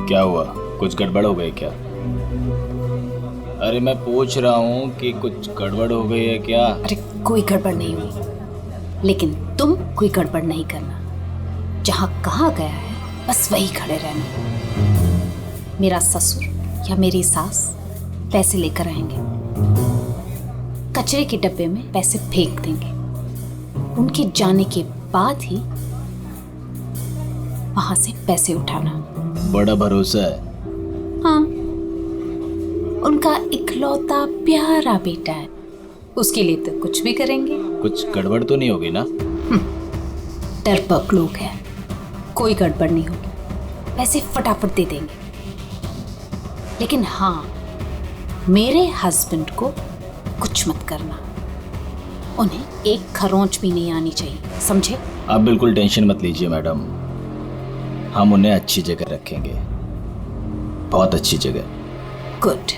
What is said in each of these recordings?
क्या हुआ, कुछ गड़बड़ हो गई क्या? अरे मैं पूछ रहा हूँ कि कुछ गड़बड़ हो गई है क्या? अरे कोई गड़बड़ नहीं हुई, लेकिन तुम कोई गड़बड़ नहीं करना। जहाँ कहा गया है बस वही खड़े रहना। मेरा ससुर या मेरी सास पैसे लेकर आएंगे, कचरे के डब्बे में पैसे फेंक देंगे। उनके जाने के बाद ही वहां से पैसे उठाना। बड़ा भरोसा है। हाँ, उनका इकलौता प्यारा बेटा है, उसके लिए तो कुछ भी करेंगे। कुछ गड़बड़ तो नहीं होगी ना? डरपोक लोग हैं, कोई गड़बड़ नहीं होगी, पैसे फटाफट दे देंगे। लेकिन हाँ, मेरे हस्बैंड को कुछ मत करना, उन्हें एक खरोंच भी नहीं आनी चाहिए, समझे? आप बिल्कुल टेंशन मत लीजिए मैडम, हम उन्हें अच्छी जगह रखेंगे, बहुत अच्छी जगह। गुड।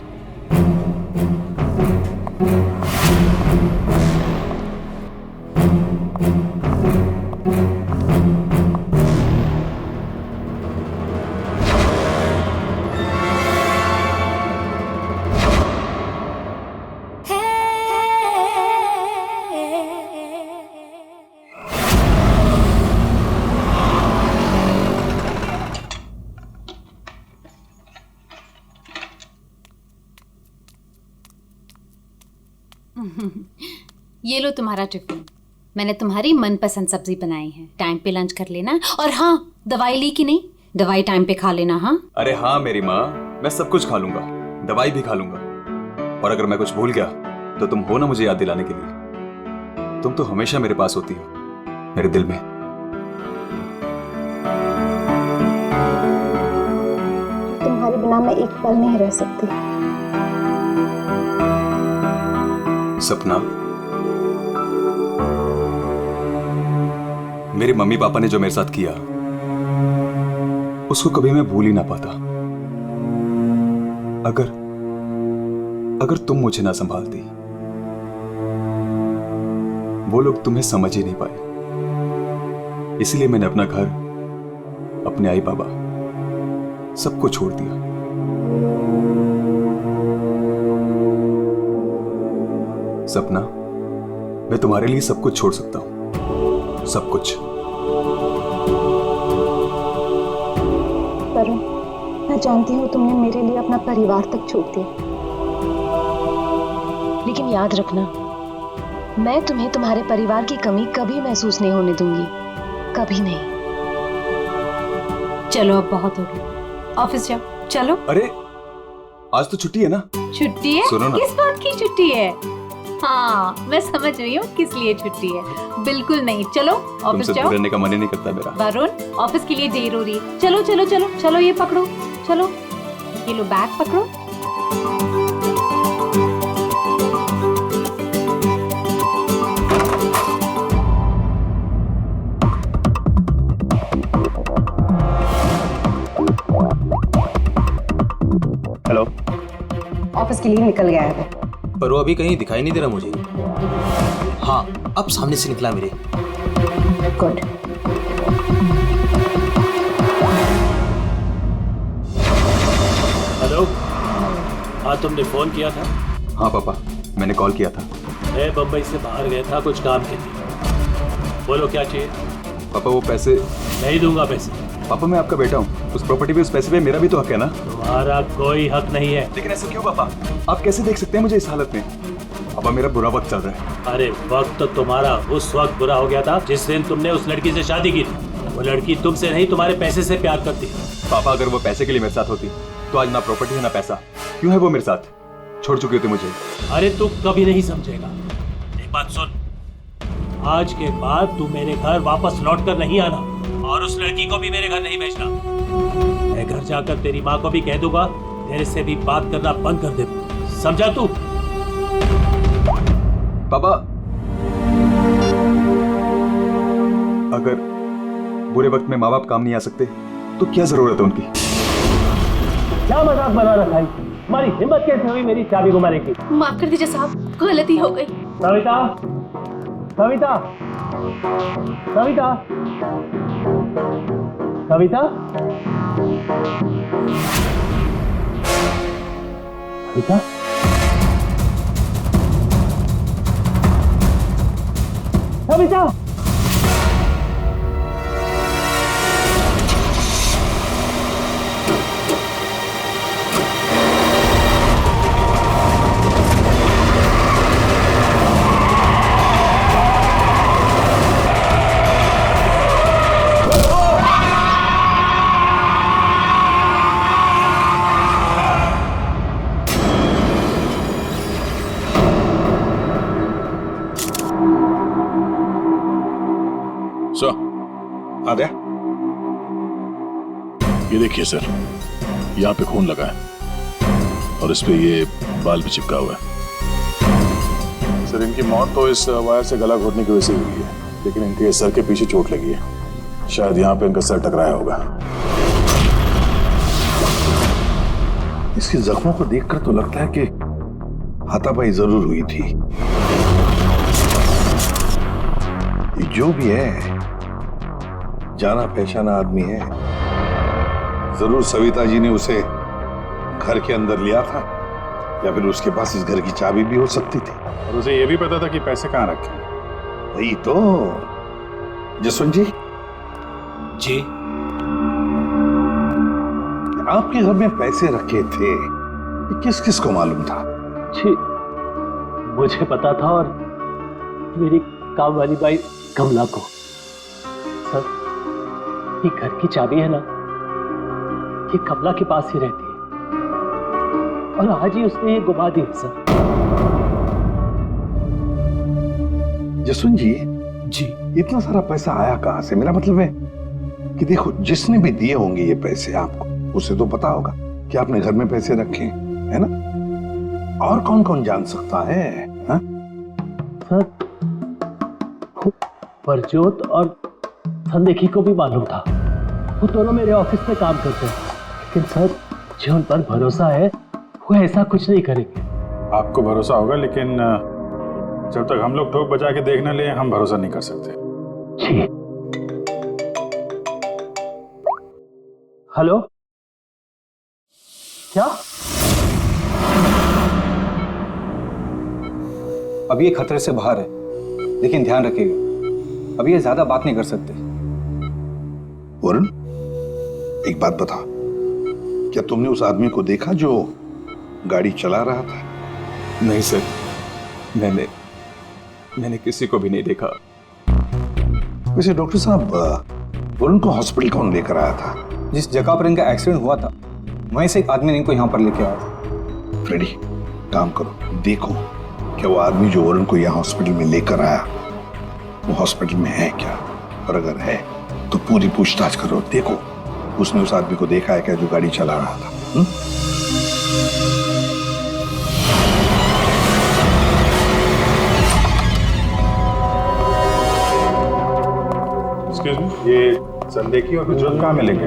ये लो तुम्हारा टिफिन, मैंने तुम्हारी मनपसंद सब्जी बनाई है। टाइम पे लंच कर लेना। और हाँ, दवाई ली कि नहीं? दवाई टाइम पे खा लेना। हाँ अरे हाँ मेरी माँ, मैं सब कुछ खा लूंगा, दवाई भी खा लूंगा। और अगर मैं कुछ भूल गया तो तुम हो ना मुझे याद दिलाने के लिए। तुम तो हमेशा मेरे पास होती हो, मेरे दिल में। तुम्हारे बिना मैं एक पल नहीं रह सकती। सपना, मेरे मम्मी पापा ने जो मेरे साथ किया उसको कभी मैं भूल ही ना पाता। अगर तुम मुझे ना संभालती, वो लोग तुम्हें समझ ही नहीं पाए। इसलिए मैंने अपना घर, अपने आई बाबा सबको छोड़ दिया। सपना, मैं तुम्हारे लिए सब कुछ छोड़ सकता हूं, सब कुछ। वरुण, मैं जानती हूँ तुमने मेरे लिए अपना परिवार तक छोड़ दिया, लेकिन याद रखना, मैं तुम्हें तुम्हारे परिवार की कमी कभी महसूस नहीं होने दूंगी, कभी नहीं। चलो अब बहुत हो गया, ऑफिस जाओ। चलो। अरे आज तो छुट्टी है ना? छुट्टी है? सुनो ना। किस बात की छुट्टी है? हाँ, मैं समझ रही हूँ किस लिए छुट्टी है। बिल्कुल नहीं, चलो ऑफिस तुमसे जाओ। दूर रहने का मन ही नहीं करता मेरा। वरुण, ऑफिस के लिए देर हो रही है। चलो चलो चलो चलो, ये पकड़ो, चलो ये लो, बैग पकड़ो। हेलो। ऑफिस के लिए निकल गया है वो। पर वो अभी कहीं दिखाई नहीं दे रहा मुझे। हाँ, अब सामने से निकला मेरे। गुड। हेलो। हाँ, तुमने फोन किया था? हाँ पापा, मैंने कॉल किया था। मैं बम्बई से बाहर गया था कुछ काम के लिए। बोलो क्या चाहिए? पापा वो पैसे। नहीं दूंगा पैसे। पापा मैं आपका बेटा हूँ, उस प्रॉपर्टी पे, उस पैसे पे मेरा भी तो हक है ना? तुम्हारा कोई हक नहीं है। लेकिन ऐसा क्यों पापा? आप कैसे देख सकते हैं मुझे इस हालत में? पापा मेरा बुरा वक्त चल रहा है। अरे वक्त तो तुम्हारा उस वक्त बुरा हो गया था जिस दिन तुमने उस लड़की से शादी की थी। वो लड़की तुमसे नहीं, तुम्हारे पैसे से प्यार करती है। पापा अगर वो पैसे के लिए मेरे साथ होती तो आज ना प्रॉपर्टी है ना पैसा। क्यों है वो मेरे साथ? छोड़ चुकी होती मुझे। अरे तू कभी नहीं समझेगा। एक बात सुन, आज के बाद तू मेरे घर वापस लौट कर नहीं आना, और उस लड़की को भी मेरे घर नहीं भेजना। मैं घर जाकर तेरी माँ को भी कह दूंगा तेरे से भी बात करना बंद कर दे। समझा तू? पापा अगर बुरे वक्त में माँ बाप काम नहीं आ सकते तो क्या जरूरत है उनकी? क्या मजाक बना रखा है? हमारी हिम्मत कैसे हुई मेरी चाबी घुमाने की? माफ कर दीजिए साहब, गलती हो गई। सविता, सविता, सविता, सविता। सविता, सविता, आद्या, ये देखिए सर, यहाँ पे खून लगा है और इस पे ये बाल भी चिपका हुआ है। सर इनकी मौत तो इस वायर से गला घोटने की वजह से हुई है, लेकिन इनके सर के पीछे चोट लगी है। शायद यहाँ पे इनका सर टकराया होगा। इसके जख्मों को देखकर तो लगता है कि हाथापाई जरूर हुई थी। ये जो भी है जाना पहचाना आदमी है। जरूर सविता जी ने उसे घर के अंदर लिया था, या फिर उसके पास इस घर की चाबी भी हो सकती थी। और उसे यह भी पता था कि पैसे कहाँ रखे। वही तो। जसवंत जी, जी आपके घर में पैसे रखे थे, ये किस किस को मालूम था? जी मुझे पता था और मेरी काम वाली बाई कमला को। सर, ये घर की चाबी है ना, ये कमला के पास ही रहती है और आज ही उसने ये गुमा दी है सर। जसवंत जी, जी इतना सारा पैसा आया कहां से? मेरा मतलब है कि देखो, जिसने भी दिए होंगे ये पैसे आपको, उसे तो पता होगा कि आपने घर में पैसे रखे हैं, है ना? और कौन कौन जान सकता है? हा? सर, परजोत और संदेखी को भी मालूम था। वो दोनों मेरे ऑफिस में काम करते हैं, लेकिन सर जो उन पर भरोसा है वो ऐसा कुछ नहीं करेंगे। आपको भरोसा होगा, लेकिन जब तक हम लोग ठोक बजा के देख न ले, हम भरोसा नहीं कर सकते। जी। हेलो, क्या? अभी ये खतरे से बाहर है, लेकिन ध्यान रखिएगा, अभी ये ज्यादा बात नहीं कर सकते। वरुण, एक बात बता, क्या तुमने उस आदमी को देखा जो गाड़ी चला रहा था? नहीं सर, मैंने किसी को भी नहीं देखा। वैसे डॉक्टर साहब, वरुण को हॉस्पिटल कौन लेकर आया था? जिस जगह पर इनका एक्सीडेंट हुआ था, वहीं से एक आदमी ने इनको यहाँ पर लेके आया था। फ्रेडी, काम करो, देखो क्या वो आदमी जो वरुण को यहाँ हॉस्पिटल में लेकर आया, वो हॉस्पिटल में है क्या? और अगर है तो पूरी पूछताछ करो, देखो उसने उस आदमी को देखा है क्या जो गाड़ी चला रहा था। एक्सक्यूज मी, ये संदेखी और गुजरात कहाँ मिलेंगे?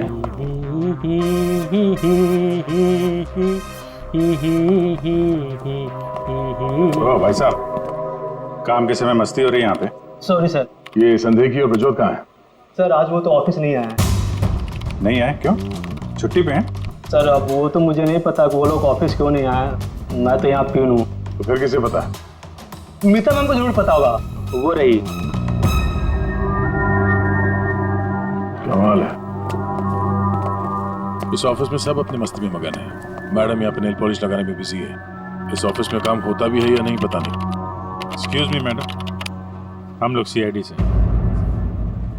ओ भाई साहब, काम के समय मस्ती हो रही है यहाँ पे। Sorry sir. ये संदेखी और प्रजोत कहाँ है? सर आज वो तो ऑफिस नहीं आया है। नहीं आए? क्यों? छुट्टी पे हैं? सर अब वो तो मुझे नहीं पता कि वो लोग ऑफिस क्यों नहीं आए। मैं तो यहाँ प्यून हूँ। तो फिर किसे पता? मीता मैम को जरूर पता होगा, वो रही। कमाल है। इस ऑफिस में सब अपनी मस्ती में मगन है। मैडम यहाँ पे नेल पॉलिश लगाने में बिजी है। इस ऑफिस में काम होता भी है या नहीं पता नहीं। एक्सक्यूज मी मैडम, हम लोग सीआईडी से।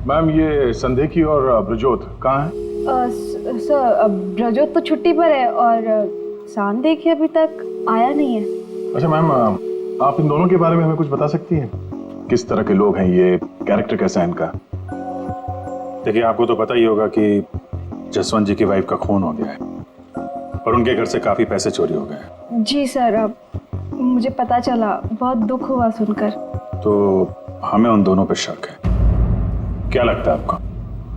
मैम, ये संदेखी और ब्रजोत कहाँ हैं? सर ब्रजोत तो छुट्टी पर है और सांदेखी अभी तक आया नहीं है। अच्छा मैम, आप इन दोनों के बारे में हमें कुछ बता सकती हैं? किस तरह के लोग हैं ये, कैरेक्टर कैसा है इनका? देखिए, आपको तो पता ही होगा कि जसवंत जी की वाइफ का खून हो गया है और उनके घर से काफी पैसे चोरी हो गए हैं। जी सर, अब मुझे पता चला, बहुत दुख हुआ सुनकर। तो हमें उन दोनों पे शक है। क्या लगता है आपको?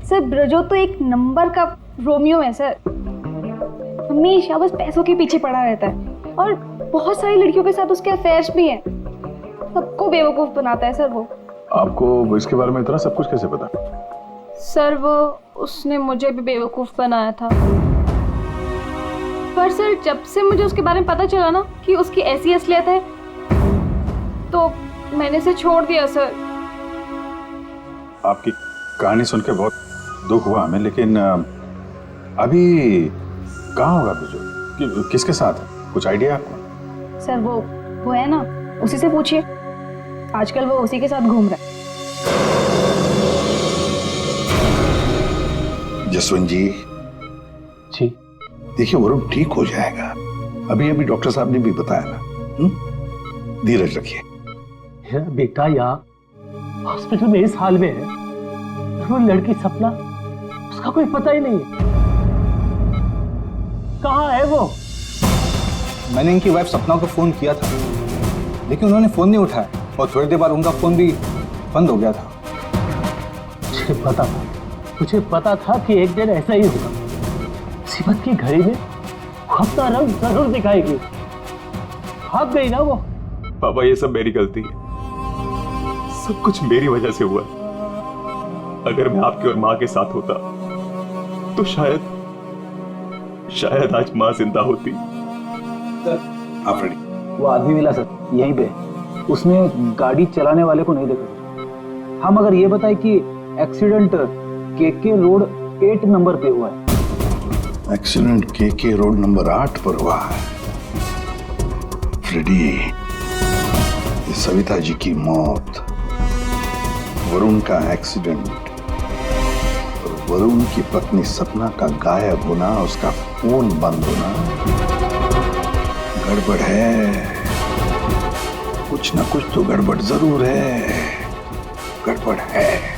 सर ब्रजोत तो एक नंबर का रोमियो है सर, हमेशा बस पैसों के पीछे पड़ा रहता है और बहुत सारी लड़कियों के साथ उसके अफेयर्स भी हैं। सबको बेवकूफ बनाता है सर वो। आपको इसके बारे में इतना सब कुछ कैसे पता? सर वो उसने मुझे भी बेवकूफ बनाया था। पर सर जब से मुझे उसके बारे में पता चला ना कि उसकी ऐसी असलियत है तो मैंने इसे छोड़ दिया सर। आपकी कहानी सुन के बहुत दुख हुआ हमें, लेकिन अभी कहाँ होगा बिजू? किसके साथ है? कुछ आइडिया आपको? सर वो है ना, उसी से पूछिए। आजकल वो उसी के साथ घूम रहा है। जसवंत जी देखिए, वरुण ठीक हो जाएगा। अभी अभी डॉक्टर साहब ने भी बताया ना। धीरज रखिए। बेटा यहाँ हॉस्पिटल में इस हाल में है, वो लड़की सपना, उसका कोई पता ही नहीं है। कहाँ है वो? मैंने इनकी वाइफ सपना को फोन किया था, लेकिन उन्होंने फोन नहीं उठाया और थोड़ी देर बाद उनका फोन भी बंद हो गया था। मुझे पता था कि एक दिन ऐसा ही होगा। मुसीबत की घड़ी में वो अपना रंग जरूर दिखाएगी। भाग गई ना वो। पापा ये सब मेरी गलती है, सब कुछ मेरी वजह से हुआ। अगर मैं आपकी और माँ के साथ होता तो शायद आज माँ जिंदा होती। आप रेडी? वो आदमी मिला सर, यहीं पे। उसने गाड़ी चलाने वाले को नहीं देखा। हम अगर ये बताए कि एक्सीडेंट केके रोड 8 नंबर पे हुआ है। एक्सीडेंट केके रोड नंबर 8 पर हुआ है। फ्रेडी, ये सविता जी की मौत, वरुण का एक्सीडेंट और वरुण की पत्नी सपना का गायब होना, उसका फोन बंद होना, गड़बड़ है। कुछ ना कुछ तो गड़बड़ जरूर है। गड़बड़ है।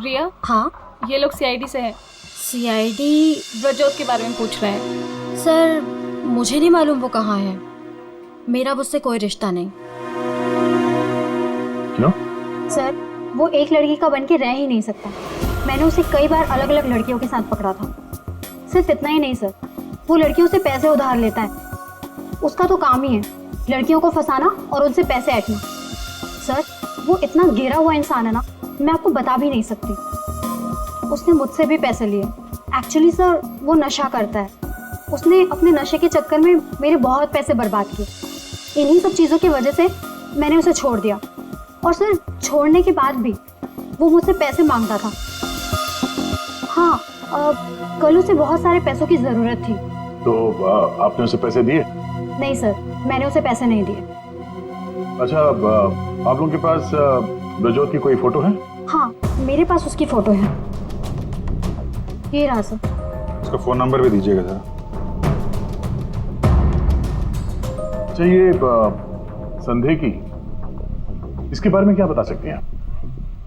रिया, हाँ ये लोग सीआईडी से हैं। सीआईडी? ब्रजोत के बारे में पूछ रहे हैं। सर मुझे नहीं मालूम वो कहाँ है। मेरा उससे कोई रिश्ता नहीं। क्यों? सर वो एक लड़की का बन के रह ही नहीं सकता। मैंने उसे कई बार अलग अलग लड़कियों के साथ पकड़ा था। सिर्फ इतना ही नहीं सर, वो लड़कियों से पैसे उधार लेता है। उसका तो काम ही है लड़कियों को फंसाना और उनसे पैसे ऐंठना। सर वो इतना गिरा हुआ इंसान है ना, मैं आपको बता भी नहीं सकती। उसने मुझसे भी पैसे लिए। एक्चुअली सर वो नशा करता है। उसने अपने नशे के चक्कर में मेरे बहुत पैसे बर्बाद किए। इन्हीं सब चीज़ों की वजह से मैंने उसे छोड़ दिया। और सर छोड़ने के बाद भी वो मुझसे पैसे मांगता था। हाँ, कल उसे बहुत सारे पैसों की ज़रूरत थी। तो आपने उसे पैसे दिए? नहीं सर, मैंने उसे पैसे नहीं दिए। अच्छा, आप लोगों के पास ब्रजोत की कोई फोटो है? हाँ, मेरे पास उसकी फोटो है। ये रहा सर। उसका फोन नंबर भी दीजिएगा जरा। अच्छा, ये संदेह की, इसके बारे में क्या बता सकते हैं आप?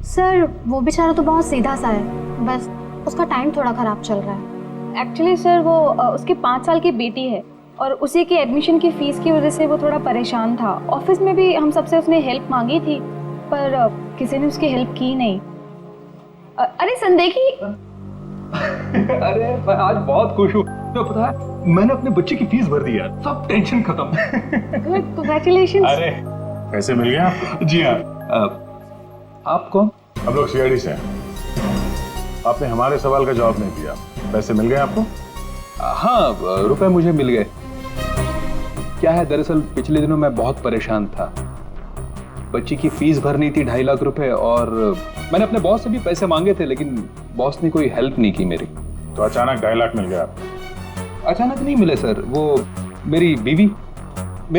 सर वो बेचारा तो बहुत सीधा सा है, बस उसका टाइम थोड़ा खराब चल रहा है। एक्चुअली सर वो उसकी 5 साल की बेटी है और उसी की एडमिशन की फीस की वजह से वो थोड़ा परेशान था। ऑफिस में भी हम सबसे उसने हेल्प मांगी थी, पर किसी ने उसकी हेल्प की नहीं। अरे संदेखी। अरे मैं आज बहुत खुश हूँ। तो पता है, मैंने अपने बच्चे की फीस भर दी यार, सब टेंशन खत्म। Good, congratulations. अरे पैसे मिल गए आपको? जी हाँ। आप कौन? हम लोग सीआईडी से हैं। आपने हमारे सवाल का जवाब नहीं दिया। पैसे मिल गए आपको? हाँ, रुपए मुझे मिल गए। क्या है, दरअसल पिछले दिनों मैं बहुत परेशान था। बच्ची की फीस भरनी थी 2.5 लाख रुपए, और मैंने अपने बॉस से भी पैसे मांगे थे, लेकिन बॉस ने कोई हेल्प नहीं की मेरी। तो अचानक 2.5 लाख मिल गया आपको? अचानक नहीं मिले सर। वो मेरी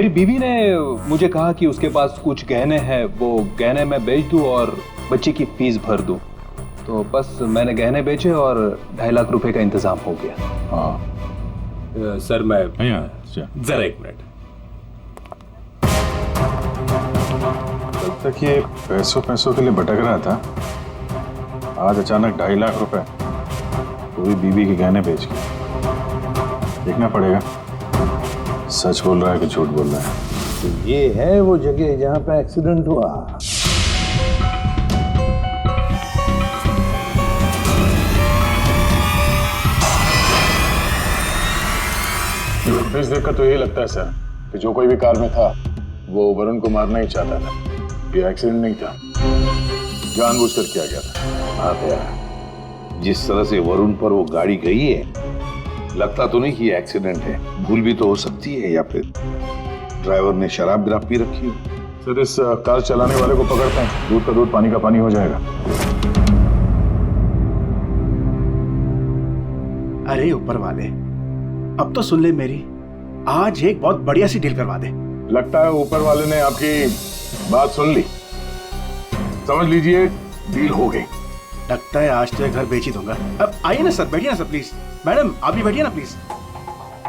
बीवी ने मुझे कहा कि उसके पास कुछ गहने हैं, वो गहने मैं बेच दूं और बच्ची की फीस भर दूं। तो बस मैंने गहने बेचे और 2.5 लाख रुपए का इंतजाम हो गया। हाँ सर मैं जरा 1 मिनट। तब तक ये पैसों के लिए भटक रहा था, आज अचानक 2.5 लाख रुपए, वो भी बीवी के गहने बेच के। देखना पड़ेगा सच बोल रहा है कि झूठ बोल रहा है। तो ये है वो जगह जहां पे एक्सीडेंट हुआ। फुटेज देखकर तो यही लगता है सर कि जो कोई भी कार में था वो वरुण को मारना ही चाहता था। ये एक्सीडेंट नहीं था, जानबूझकर किया गया था। हाँ यार, जिस तरह से वरुण पर वो गाड़ी गई है, लगता तो नहीं कि ये एक्सीडेंट है। भूल भी तो हो सकती है, या फिर ड्राइवर ने शराब विराब पी रखी हो। सर इस कार चलाने वाले को पकड़ते हैं, दूध का दूध पानी का पानी हो जाएगा। अरे ऊपर वाले, अब तो सुन ले मेरी, आज एक बहुत बढ़िया सी डील करवा दे। लगता है ऊपर वाले ने आपकी बात सुन ली। समझ लीजिए डील हो गई। लगता है आज तो घर बेच ही दूंगा। अब आइए ना सर, बैठिए ना सर प्लीज। मैडम आप भी बैठिए ना प्लीज।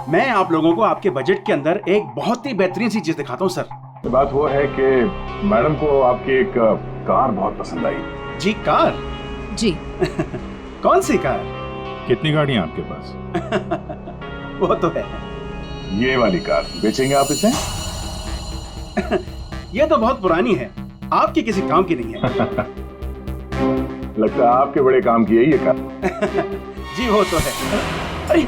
मैं आप लोगों को आपके बजट के अंदर एक बहुत ही बेहतरीन सी चीज दिखाता हूँ सर। बात वो है कि मैडम को आपकी एक कार बहुत पसंद आई। जी कार? जी। कौन सी कार? कितनी गाड़ियां आपके पास? वो तो है। ये वाली कार बेचेंगे आप इसे? ये तो बहुत पुरानी है, आपके किसी काम की नहीं है। लगता है आपके बड़े काम की है ये कार। जी वो तो है। अरे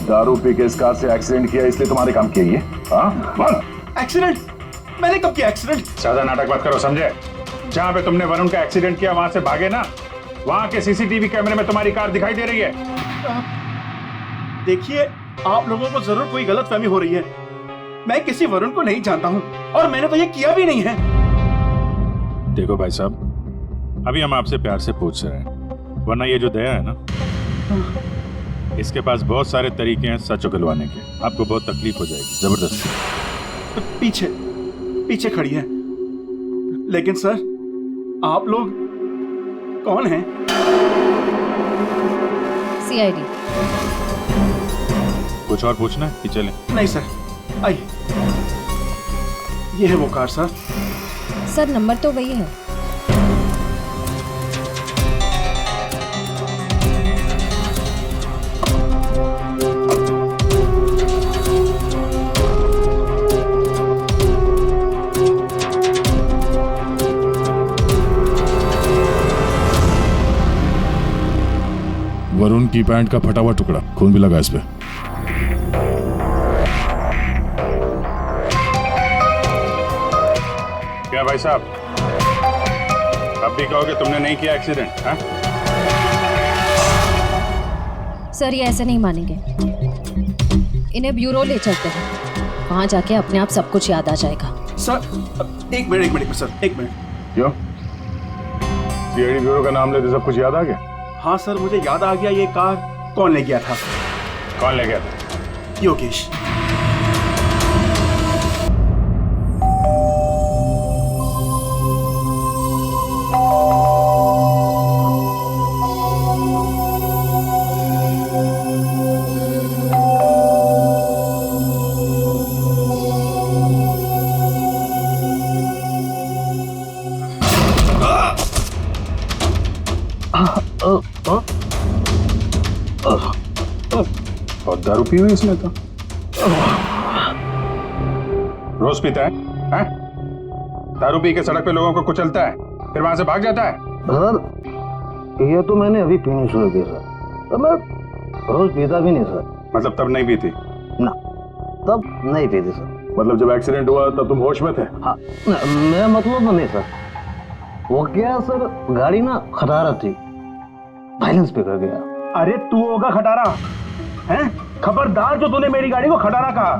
दारू पी के इस कार से एक्सीडेंट किया इसलिए तुम्हारे काम की है ये? हाँ? एक्सीडेंट? मैंने कब किया एक्सीडेंट? ज्यादा नाटक मत करो, समझे? जहाँ पे तुमने वरुण का एक्सीडेंट किया वहां से भागे ना, वहां के सीसीटीवी कैमरे में तुम्हारी कार दिखाई दे रही है। देखिए आप लोगों को जरूर कोई गलतफहमी हो रही है। मैं किसी वरुण को नहीं जानता हूँ और मैंने तो ये किया भी नहीं है। देखो भाई साहब, अभी हम आपसे प्यार से पूछ रहे हैं, वरना ये जो दया है ना, इसके पास बहुत सारे तरीके हैं सच उगलवाने के। आपको बहुत तकलीफ हो जाएगी जबरदस्ती। पीछे पीछे खड़ी है। लेकिन सर आप लोग कौन हैं? सीआईडी। कुछ और पूछना है कि चलें? नहीं सर, आइए। ये है वो कार सर। सर नंबर तो वही है। वरुण की पैंट का फटा हुआ टुकड़ा, खून भी लगा इस पे। क्या भाई साहब, अब भी कहोगे तुमने नहीं किया एक्सीडेंट? हाँ? सर ये ऐसे नहीं मानेंगे, इन्हें ब्यूरो ले चलते हैं, वहां जाके अपने आप सब कुछ याद आ जाएगा। सर एक मिनट सर, एक मिनट। क्यों? सीआईडी ब्यूरो का नाम लेते सब कुछ याद आ गया? हाँ सर मुझे याद आ गया, ये कार कौन ले गया था? कौन ले गया था? योगेश। और दारू पी हुई इसने तो। रोज पीता है? हैं? दारू पी के सड़क पे लोगों को कुचलता है, फिर वहां से भाग जाता है। सर ये तो मैंने अभी पीनी शुरू की सर, तो मैं रोज पीता भी नहीं सर। मतलब तब नहीं पीती? ना, तब नहीं पीती सर। मतलब जब एक्सीडेंट हुआ तब तुम होश में थे? हाँ, मैं मतलब तो नहीं सर। वो क्या सर, गाड़ी ना खटारा थी, बैलेंस पे कर गया। अरे तू होगा खटारा हैं? खबरदार जो तूने मेरी गाड़ी को खटारा कहा।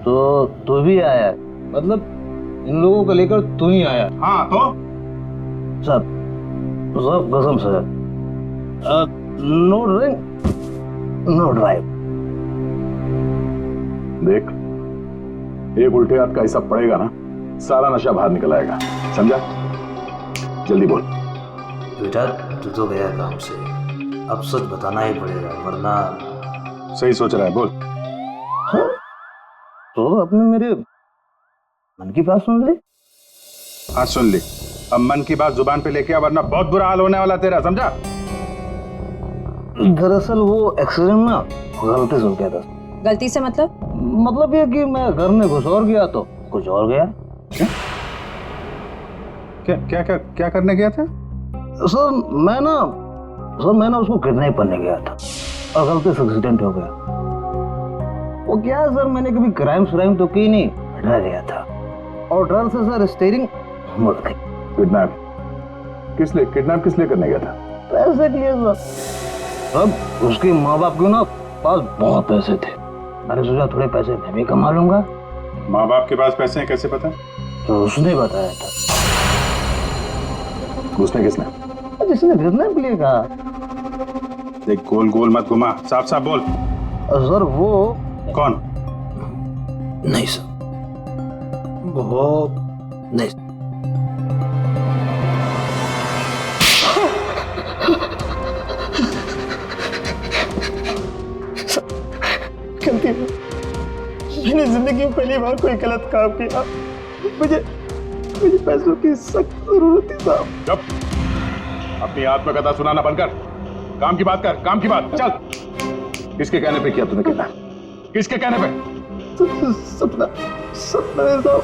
तो तू भी आया, मतलब इन लोगों को लेकर तू ही आया? हाँ तो सर कसम sir, no drink no drive. देख, एक उल्टे हाथ का हिसाब पड़ेगा ना, सारा नशा बाहर निकल आएगा, समझा? जल्दी बोल। बेटा तू तो गया काम से, अब सच बताना ही पड़ेगा वरना। सही सोच रहा है, बोल। हाँ? तो आपने मेरे मन की बात सुन ली? हाँ सुन ली। अब मन की बात जुबान पे लेके आ, वरना बहुत बुरा हाल होने वाला तेरा, समझा? दरअसल वो एक्सीडेंट ना गलती से हो गया था। गलती से मतलब ये कि मैं घर में घुस और गया तो कुछ और गया। क्या करने गया था? सर मैं ना उसको किडनैप करने गया था और गलती से एक्सीडेंट हो गया। वो क्या है सर, मैंने कभी क्राइम तो की नहीं, डर गया था और डर से सर स्टीयरिंग मुड़ गई। किडनैप किस लिए करने गया था? पैसे के लिए सर। अब उसके माँ बाप के ना पास बहुत पैसे थे, मैंने सोचा थोड़े पैसे मैं भी कमा लूंगा। माँ बाप के पास पैसे हैं कैसे पता? तो उसने बताया था। उसने किसने? जिसने बिजनेस के लिए कहा। देख गोल गोल मत घुमा, साफ साफ बोल। सर वो कौन? नहीं सर, वो नहीं। गलती है, मैंने जिंदगी में पहली बार कोई गलत काम किया। मुझे पैसों की सख्त जरूरत थी साहब। चुप, अपनी आत्मकथा सुनाना बंद कर, काम की बात कर, काम की बात। चल, किसके कहने पे किया तूने कितना? किसके कहने पे? सपना है साहब।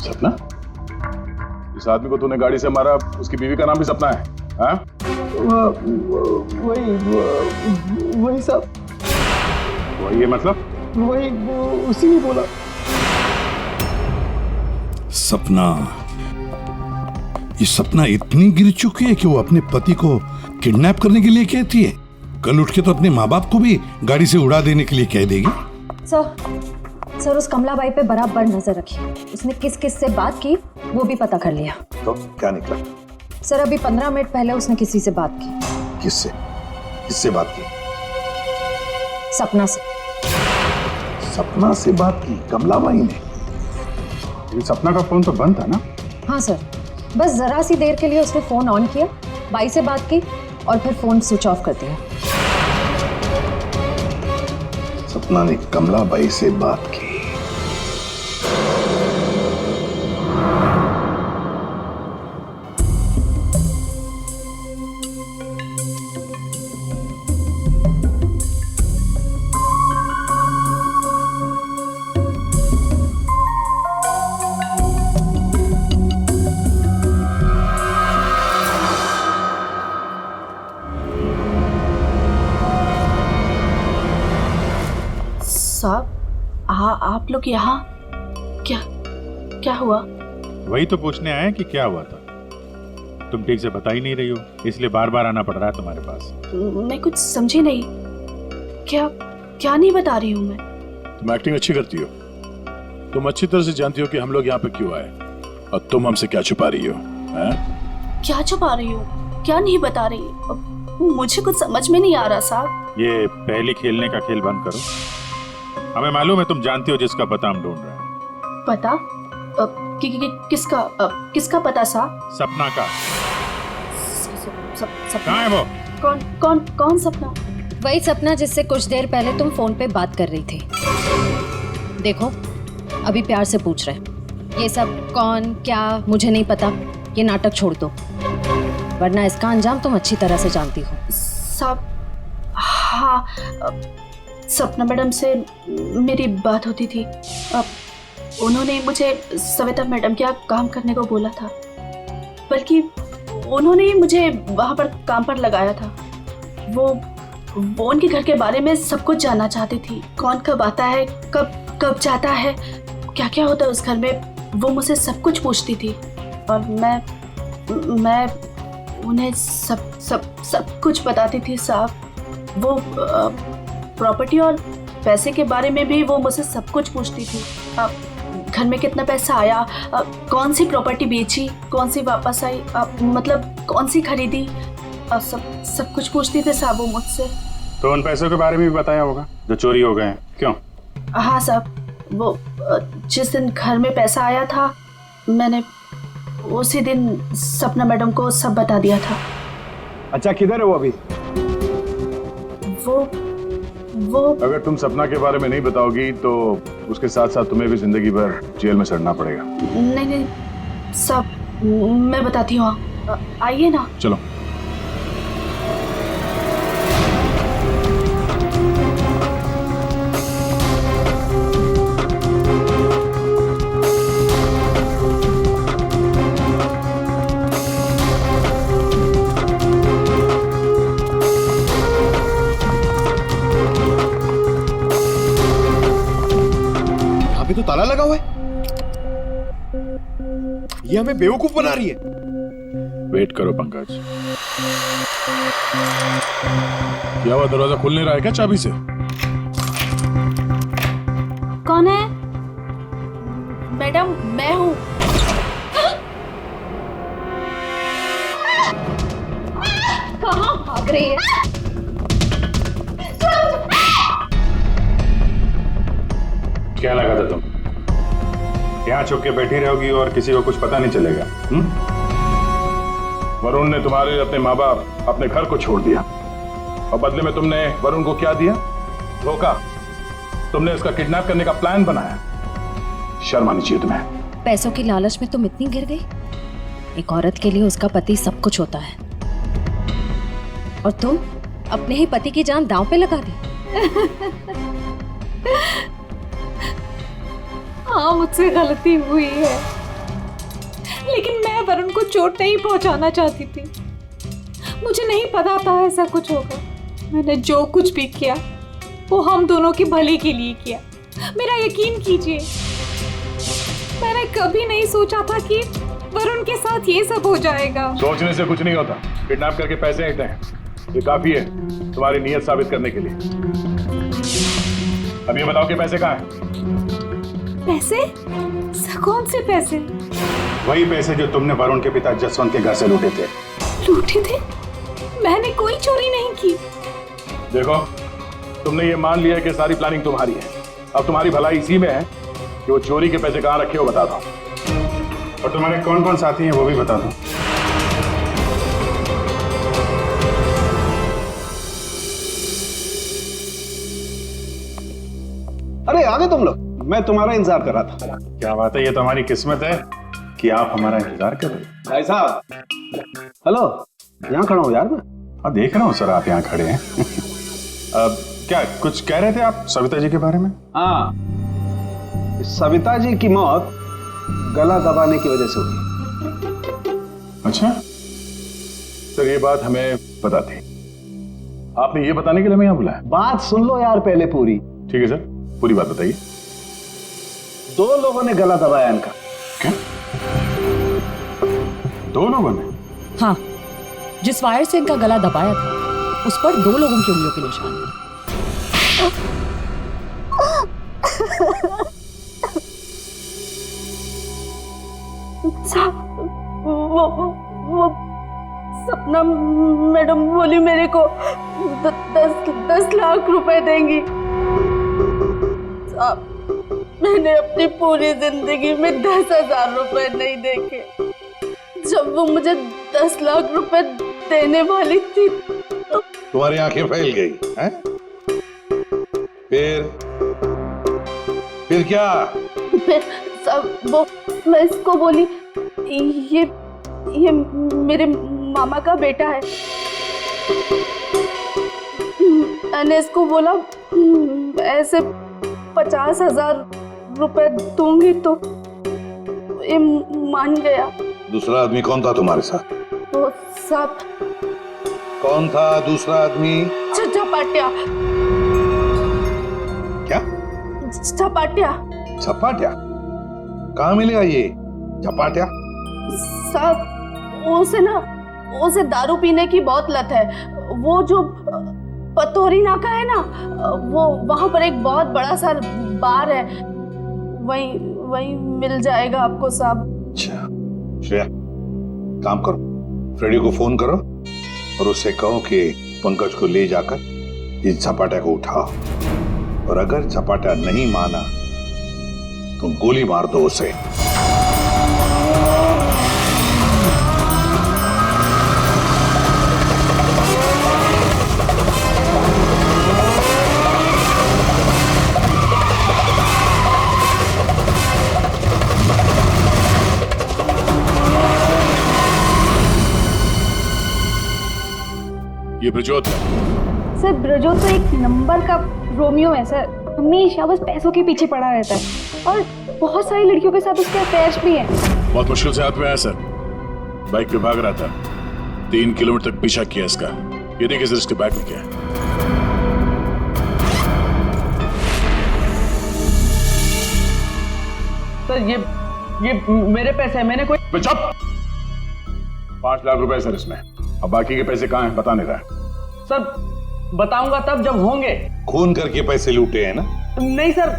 सपना? इस आदमी को तूने गाड़ी से मारा, उसकी बीवी का नाम भी सपना है? हाँ? वही साहब। वही है मतलब? वही उसी ने बोला। सपना, ये सपना इतनी गिर चुकी है कि वो अपने पति को किडनैप करने के लिए कहती है। कल उठ के तो अपने माँ बाप को भी गाड़ी से उड़ा देने के लिए कह देगी। सर उस कमलाबाई पे बराबर नजर रखिए। उसने किस किस से बात की वो भी पता कर लिया। तो क्या निकला? सर अभी 15 मिनट पहले उसने किसी से बात की। किससे? किससे बात की? सपना से। सपना से बात की कमलाबाई ने? सपना का फोन तो बंद था ना? हाँ सर, बस जरा सी देर के लिए उसने फोन ऑन किया, बाई से बात की और फिर फोन स्विच ऑफ कर दिया। सपना ने कमलाबाई से बात की। साहब, आप लोग यहाँ क्या हुआ? वही तो पूछने आए कि क्या हुआ था। तुम ठीक से बता ही नहीं रही हो, इसलिए बार बार आना पड़ रहा है तुम्हारे पास। मैं कुछ समझी नहीं। क्या नहीं बता रही हूँ मैं। तुम एक्टिंग अच्छी करती हो। तुम अच्छी तरह से जानती हो कि हम लोग यहाँ पे क्यों आए और तुम हमसे क्या छुपा रही हो? क्या छुपा रही हो? क्या नहीं बता रही? मुझे कुछ समझ में नहीं आ रहा साहब। ये पहले खेलने का खेल बंद करो। हमें मालूम है तुम जानती हो जिसका पता हम ढूंढ रहे हैं। पता? किसका पता साहब? सपना का। सपना? कहाँ है वो? कौन सपना? वही सपना जिससे कुछ देर पहले तुम फोन पे बात कर रही थी। देखो अभी प्यार से पूछ रहे हैं, ये सब कौन क्या मुझे नहीं पता, ये नाटक छोड़ दो, वरना इसका अंजाम तुम अच्छी तरह से जानती हो। साहब, हाँ, सपना मैडम से मेरी बात होती थी। उन्होंने मुझे सविता मैडम के यहाँ काम करने को बोला था, बल्कि उन्होंने ही मुझे वहाँ पर काम पर लगाया था। वो उनके घर के बारे में सब कुछ जानना चाहती थी। कौन कब आता है, कब जाता है, क्या क्या होता है उस घर में, वो मुझसे सब कुछ पूछती थी। और मैं उन्हें सब कुछ बताती थी साहब। वो प्रॉपर्टी और पैसे के बारे में भी वो मुझसे सब कुछ पूछती थी। घर में कितना पैसा आया, कौन सी प्रॉपर्टी बेची, कौन सी वापस आई, मतलब कौन सी खरीदी, सब कुछ पूछती थी साहब वो मुझसे। तो उन पैसों के बारे में भी बताया होगा जो चोरी हो गए हैं, क्यों? हाँ साहब, वो जिस दिन घर में पैसा आया था मैंने उसी दिन सपना मैडम को सब बता दिया था। अच्छा, किधर है वो अभी? वो अगर तुम सपना के बारे में नहीं बताओगी तो उसके साथ साथ तुम्हें भी जिंदगी भर जेल में सड़ना पड़ेगा। नहीं सब मैं बताती हूँ, आइए ना। चलो। तो ताला लगा हुआ है। ये हमें बेवकूफ बना रही है। वेट करो पंकज। क्या हुआ, दरवाजा खुल नहीं रहा है क्या चाबी से? कौन है? मैडम मैं हूँ। कहाँ भाग रही है? क्या लगा था तुम यहाँ छुप के बैठी रहोगी और किसी को कुछ पता नहीं चलेगा? वरुण ने तुम्हारे अपने माँ बाप, अपने घर को छोड़ दिया और बदले में तुमने वरुण को क्या दिया? धोखा। तुमने उसका किडनैप करने का प्लान बनाया। शर्म आनी चाहिए तुम्हें। पैसों की लालच में तुम इतनी गिर गई? एक औरत के लिए उसका पति सब कुछ होता है, और तुम अपने ही पति की जान दांव पे लगा दी। हाँ, मुझसे गलती हुई है, लेकिन मैं वरुण को चोट नहीं पहुंचाना चाहती थी। मुझे नहीं पता था ऐसा कुछ होगा। मैंने जो कुछ भी किया वो हम दोनों के भले के लिए किया। मेरा यकीन कीजिए, मैंने कभी नहीं सोचा था कि वरुण के साथ ये सब हो जाएगा। सोचने से कुछ नहीं होता। किडनैप करके पैसे लेते हैं, ये काफी है तुम्हारी नीयत साबित करने के लिए। अब ये बताओ कि पैसे कहाँ हैं? पैसे? कौन से पैसे? वही पैसे जो तुमने वरुण के पिता जसवंत के घर से लूटे थे। लूटे थे? मैंने कोई चोरी नहीं की। देखो, तुमने ये मान लिया कि सारी प्लानिंग तुम्हारी है। अब तुम्हारी भलाई इसी में है कि वो चोरी के पैसे कहाँ रखे हो बता दो, और तुम्हारे कौन कौन साथी हैं वो भी बता दो। अरे आ गए तुम लोग, मैं तुम्हारा इंतजार कर रहा था। क्या बात है, ये तो हमारी किस्मत है कि आप हमारा इंतजार कर रहे हैं। भाई साहब, हेलो, यहाँ खड़ा हूँ यार मैं। हाँ देख रहा हूँ सर, आप यहाँ खड़े हैं। अब क्या कुछ कह रहे थे आप सविता जी के बारे में? हाँ, सविता जी की मौत गला दबाने की वजह से हुई। अच्छा सर, ये बात हमें पता थी। आपने ये बताने के लिए हमें यहाँ बुलाया? बात सुन लो यार पहले पूरी। ठीक है सर, पूरी बात बताइए। 2 लोगों ने गला दबाया इनका। क्या? 2 लोगों ने? हाँ, जिस वायर से इनका गला दबाया था उस पर 2 लोगों की उंगलियों के निशान थे। वो सपना मैडम बोली मेरे को 10 लाख रुपए देंगी। साहब, मैंने अपनी पूरी जिंदगी में 10,000 रुपए नहीं देखे। जब वो मुझे 10 लाख रुपए देने वाली थी तो तुम्हारी आंखें फैल गई हैं? फिर क्या? फिर सब वो मैं इसको बोली ये मेरे मामा का बेटा है। मैंने इसको बोला ऐसे 50,000 रुपए दूंगी तो ये मान गया। दूसरा आदमी कौन था तुम्हारे साथ? वो सब कौन था दूसरा आदमी? झपाटिया। क्या? झपाटिया। झपाटिया? कहाँ मिलेगा ये झपाटिया? साहब, उसे दारू पीने की बहुत लत है। वो जो पतोरी नाका है ना, वो वहां पर एक बहुत बड़ा सा बार है, वही मिल जाएगा आपको साहब। अच्छा श्रेया, काम करो, फ्रेडी को फोन करो और उससे कहो कि पंकज को ले जाकर इस झपाटा को उठाओ, और अगर झपाटा नहीं माना तो गोली मार दो उसे। ये ब्रजोत है। सर, ब्रजोत तो एक नंबर का रोमियो है सर। हमेशा बस पैसों के पीछे पड़ा रहता है और बहुत सारी लड़कियों के साथ उसके अफेयर्स भी हैं। बहुत मुश्किल से हाथ में आया सर। बाइक पे भाग रहा था, 3 किलोमीटर तक पीछा किया इसका। ये देखिए सर, इसके बैग में क्या है। सर ये मेरे पैसे हैं, मैंने कोई। चुप! 5 लाख रुपए सर इसमें। अब बाकी के पैसे कहाँ हैं बता नहीं रहा है। सर बताऊंगा तब जब होंगे। खून करके पैसे लूटे हैं ना? नहीं सर।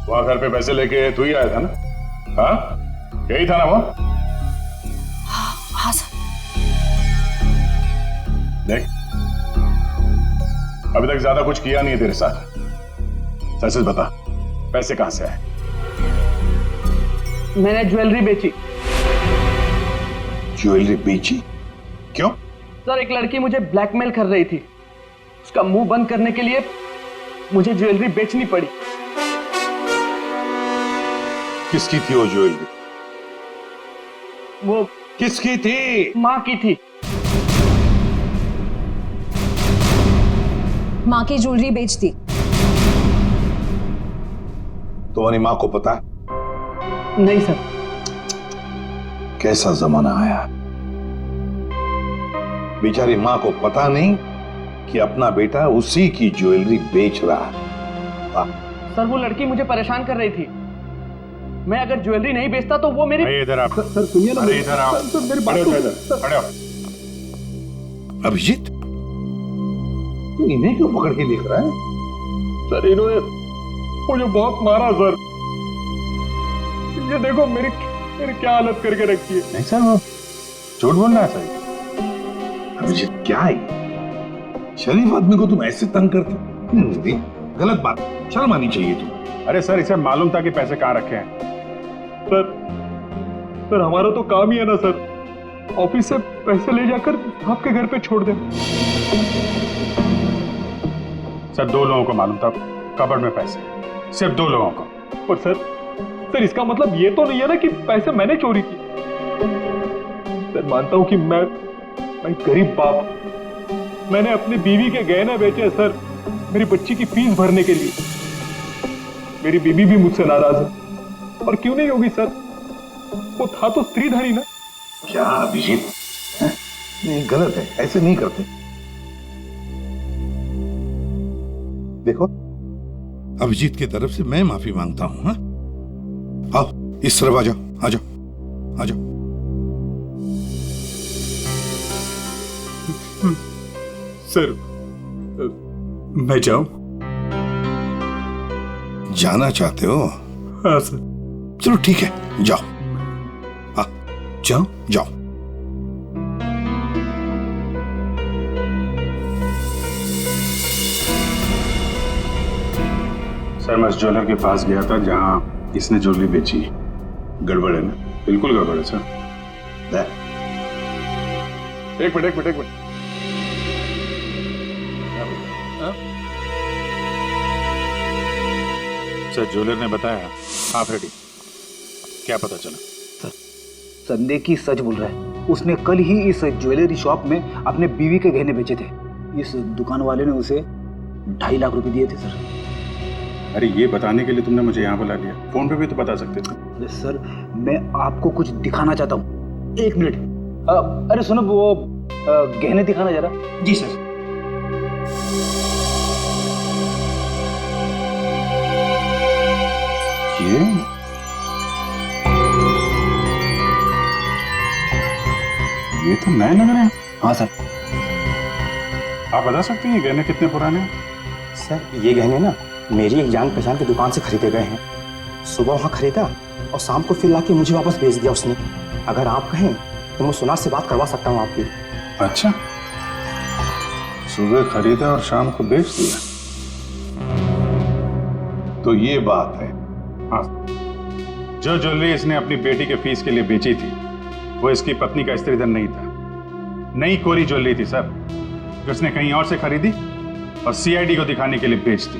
वहां घर पे पैसे लेके तू ही आया था ना? हाँ यही था ना वो? हाँ सर। देख अभी तक ज्यादा कुछ किया नहीं है तेरे साथ। सच सच बता पैसे कहां से आए? मैंने ज्वेलरी बेची। ज्वेलरी बेची? क्यों? सर एक लड़की मुझे ब्लैकमेल कर रही थी, उसका मुंह बंद करने के लिए मुझे ज्वेलरी बेचनी पड़ी। किसकी थी वो ज्वेलरी? वो किसकी थी? माँ की थी। माँ की ज्वेलरी बेच दी। तुम्हारी माँ को पता? नहीं सर। कैसा जमाना आया, बेचारी माँ को पता नहीं कि अपना बेटा उसी की ज्वेलरी बेच रहा है। सर वो लड़की मुझे परेशान कर रही थी, मैं अगर ज्वेलरी नहीं बेचता तो वो मेरी। इधर आप। सर सुनिए ना। अरे इधर आओ। सर मेरी बात खड़े हो। अभिजीत तू इन्हें क्यों पकड़ के लिख रहा है? सर इन्होंने मुझे बहुत मारा सर। ये देखो मेरी क्या हालत करके रखी है। नहीं सर वो झूठ बोल रहा है सर। अभिजीत क्या है, शरीफ आदमी को तुम ऐसे तंग करते? नहीं, गलत बात, शर्म आनी चाहिए तुम। अरे सर इसे मालूम था कि पैसे कहाँ रखे हैं। सर हमारा तो काम ही है ना सर, ऑफिस से पैसे ले जाकर आपके घर पे छोड़ दें। सर 2 लोगों को मालूम था कबर्ड में पैसे, सिर्फ 2 लोगों को। और सर इसका मतलब ये तो नहीं है ना कि पैसे मैंने चोरी किए। सर मानता हूं कि मैं गरीब बाप, मैंने अपनी बीवी के गहने बेचे सर मेरी बच्ची की फीस भरने के लिए। मेरी बीवी भी मुझसे नाराज है, और क्यों नहीं होगी सर, वो था तो स्त्रीधनी ना। क्या अभिजीत, नहीं गलत है, ऐसे नहीं करते। देखो अभिजीत की तरफ से मैं माफी मांगता हूं। हाँ आओ इस तरफ आ जाओ, आ जाओ, आ जाओ। सर मैं जाऊं? जाना चाहते हो? हाँ सर। चलो ठीक है जाओ। हाँ जाओ जाओ। सर मैं उस ज्वेलर के पास गया था जहां इसने ज्वेलरी बेची। गड़बड़ है ना? बिल्कुल गड़बड़ है सर। एक मिनट। सर ज्वेलर ने बताया आप रेडी। क्या पता चला? सर संदेह की सच बोल रहा है, उसने कल ही इस ज्वेलरी शॉप में अपने बीवी के गहने बेचे थे। इस दुकान वाले ने उसे 2.5 लाख रुपए दिए थे सर। अरे ये बताने के लिए तुमने मुझे यहाँ बुला लिया, फोन पे भी तो बता सकते थे। अरे सर मैं आपको कुछ दिखाना चाहता हूँ, 1 मिनट। अरे सुनो वो गहने दिखाना जरा। जी सर। ये तो नए लग रहे हैं। हाँ सर। आप बता सकते हैं ये गहने कितने पुराने हैं? सर ये गहने ना मेरी एक जान पहचान की दुकान से खरीदे गए हैं। सुबह वहाँ खरीदा और शाम को फिर लाके मुझे वापस भेज दिया उसने। अगर आप कहें तो मैं सुनार से बात करवा सकता हूँ आपकी। अच्छा, सुबह खरीदा और शाम को बेच दिया, तो ये बात है। हाँ, जो ज्वेलरी इसने अपनी बेटी के फीस के लिए बेची थी वो इसकी पत्नी का स्त्रीधन नहीं था, नई कोरी ज्वेलरी थी सर, जो उसने कहीं और से खरीदी और सीआईडी को दिखाने के लिए बेच दी,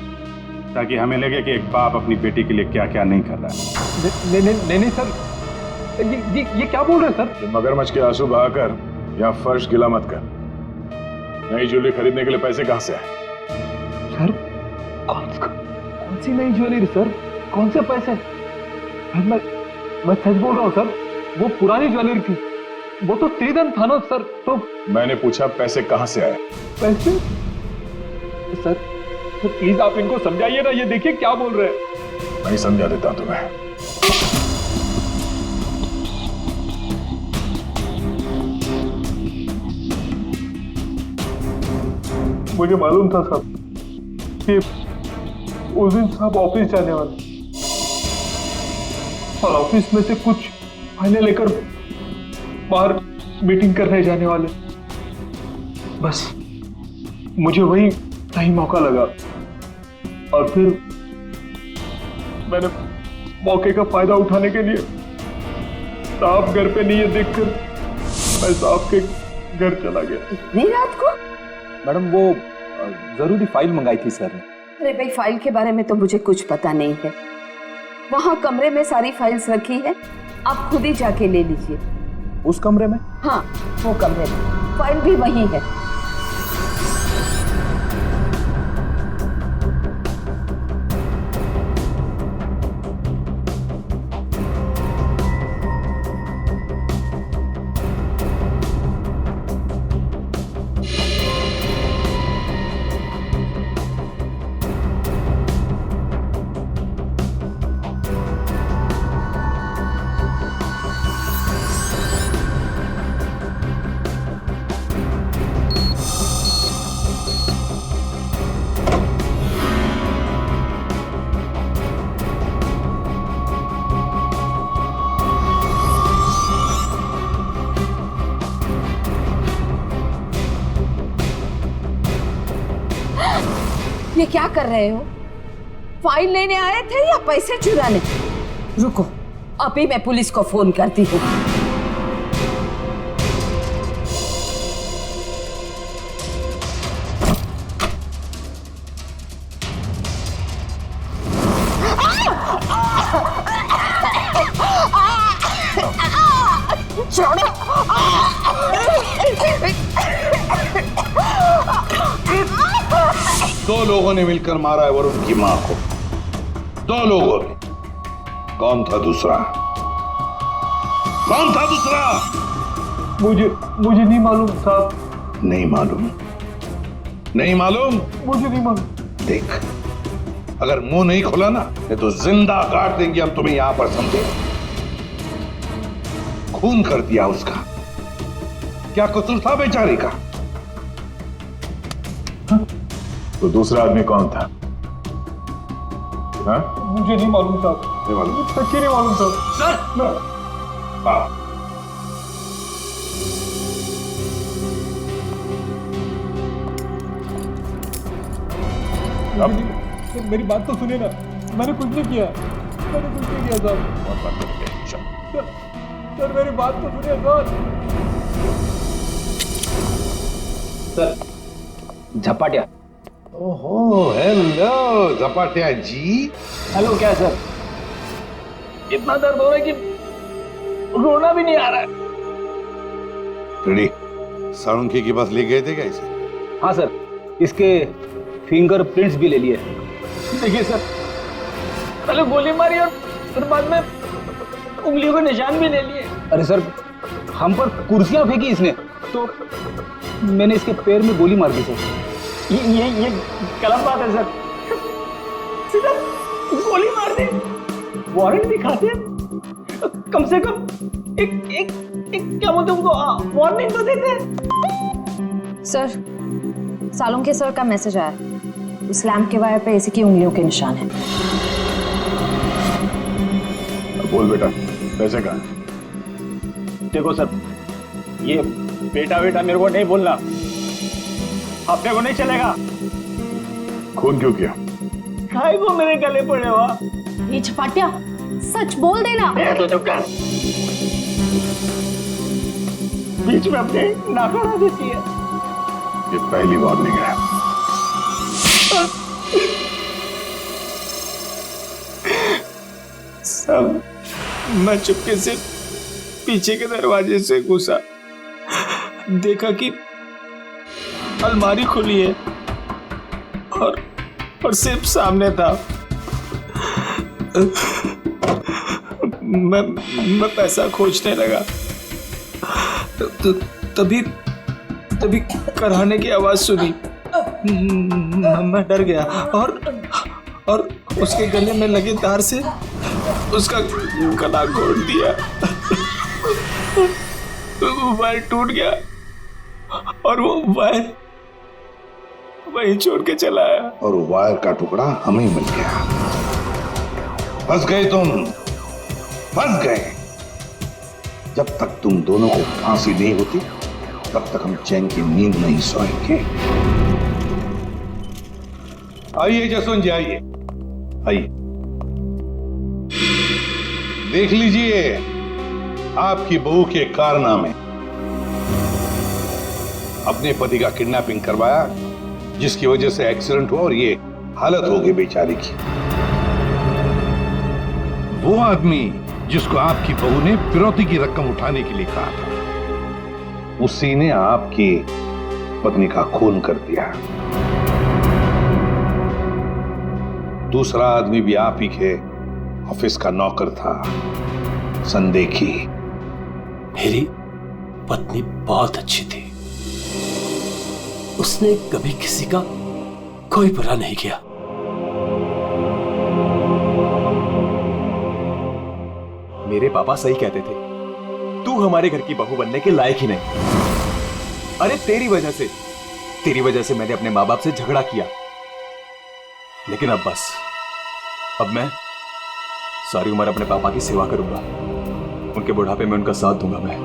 ताकि हमें लगे कि एक बाप अपनी बेटी के लिए क्या क्या नहीं कर रहा है। नहीं सर, ये क्या बोल रहे हैं सर? मगरमच्छ के आंसू बहाकर या फर्श गिला मत कर। नई ज्वेलरी खरीदने के लिए पैसे कहां से आए? सर कौन सी नई ज्वेलरी सर, कौन से पैसे? मैं सच बोल रहा हूँ सर, वो पुरानी ज्वेलरी थी, वो तो स्त्रीधन था ना सर। तो मैंने पूछा पैसे कहां से आए? पैसे? सर प्लीज आप इनको समझाइए ना, ये देखिए क्या बोल रहे हैं। मैं समझा देता तुम्हें। मुझे मालूम था साहब कि उस दिन साहब ऑफिस जाने वाले और ऑफिस में से कुछ फाइलें लेकर बाहर मीटिंग करने जाने वाले। बस मुझे वही सही मौका लगा और फिर मैंने मौके का फायदा उठाने के लिए साहब घर पे नहीं है देखकर मैं साहब के घर चला गया। इतनी रात को? मैडम वो जरूरी फाइल मंगाई थी सर ने। अरे भाई फाइल के बारे में तो मुझे कुछ पता नहीं है। वहाँ कमरे में सारी फाइल्स रखी है, आप खुद ही जाके ले लीजिए। उस कमरे में? हाँ वो कमरे में, फाइल भी वही है। ये क्या कर रहे हो? फाइल लेने आए थे या पैसे चुराने? रुको, अभी मैं पुलिस को फोन करती हूँ। दो लोगों ने मिलकर मारा है वरुण की मां को। दो लोगों ने। कौन था दूसरा? कौन था दूसरा? मुझे नहीं मालूम साहब। नहीं मालूम? नहीं मालूम? मुझे नहीं मालूम। देख, अगर मुंह नहीं खोला ना तो जिंदा काट देंगे हम तुम्हें यहां पर, समझे? खून कर दिया उसका। क्या कसूर था बेचारी का? तो दूसरा आदमी कौन था? हाँ? मुझे नहीं मालूम साहब। नहीं मालूम? सच्ची नहीं मालूम साहब। सर! हाँ। मेरी बात तो सुनिए ना, मैंने कुछ नहीं किया। मैंने कुछ नहीं किया साहब। सर मेरी बात तो सुनिए सर। झपाटिया। ओहो, हेलो झपाटिया जी। हेलो। क्या सर? इतना दर्द हो रहा है कि रोना भी नहीं आ रहा है। रेडी? साळुंखे के पास ले गए थे क्या इसे? हाँ सर, इसके फिंगरप्रिंट्स भी ले लिए। देखिए सर, पहले गोली मारी और फिर बाद में उंगलियों के निशान भी ले लिए। अरे सर, हम पर कुर्सियां फेंकी इसने तो मैंने इसके पैर में गोली मार दी सर। ये गलत बात है सर। सीधा गोली मार दी। वारंट दिखाते कम से कम एक क्या बोलते उनको वार्निंग तो देते। सर, सालुंखे सर का मैसेज आया। उस लैंप के वायर पे इसी की उंगलियों के निशान है। बोल बेटा, पैसे कहाँ? देखो सर, ये बेटा बेटा मेरे को नहीं बोलना, अपने को नहीं चलेगा। खून क्यों किया? खाए को मेरे गले पड़े हुआ। ये झपाटिया, सच बोल देना। तो चुप कर। बीच में अपने नाक अड़ा देती है। ये पहली वार्निंग है। सब मैं चुपके से पीछे के दरवाजे से घुसा, देखा कि अलमारी खुली है और सिर्फ सामने था। मैं पैसा खोजने लगा तो तभी कराने की आवाज सुनी। मैं डर गया और उसके गले में लगे तार से उसका गला घोट दिया। वायर टूट गया और वो वहीं छोड़ के चला आया। और वायर का टुकड़ा हमें मिल गया। फंस गए तुम, फंस गए। जब तक तुम दोनों को फांसी नहीं होती तब तक हम चैन की नींद नहीं सोएंगे। आइए जसवंत जी, आइए आइए, देख लीजिए आपकी बहू के कारनामे। अपने पति का किडनैपिंग करवाया, जिसकी वजह से एक्सीडेंट हुआ और ये हालत हो गई बेचारी की। वो आदमी जिसको आपकी बहू ने फिरौती की रकम उठाने के लिए कहा था, उसी ने आपकी पत्नी का खून कर दिया। दूसरा आदमी भी आप ही के ऑफिस का नौकर था, संदेही। मेरी पत्नी बहुत अच्छी थी, उसने कभी किसी का कोई बुरा नहीं किया। मेरे पापा सही कहते थे, तू हमारे घर की बहू बनने के लायक ही नहीं। अरे तेरी वजह से मैंने अपने माँ बाप से झगड़ा किया। लेकिन अब बस, अब मैं सारी उम्र अपने पापा की सेवा करूंगा, उनके बुढ़ापे में उनका साथ दूंगा मैं।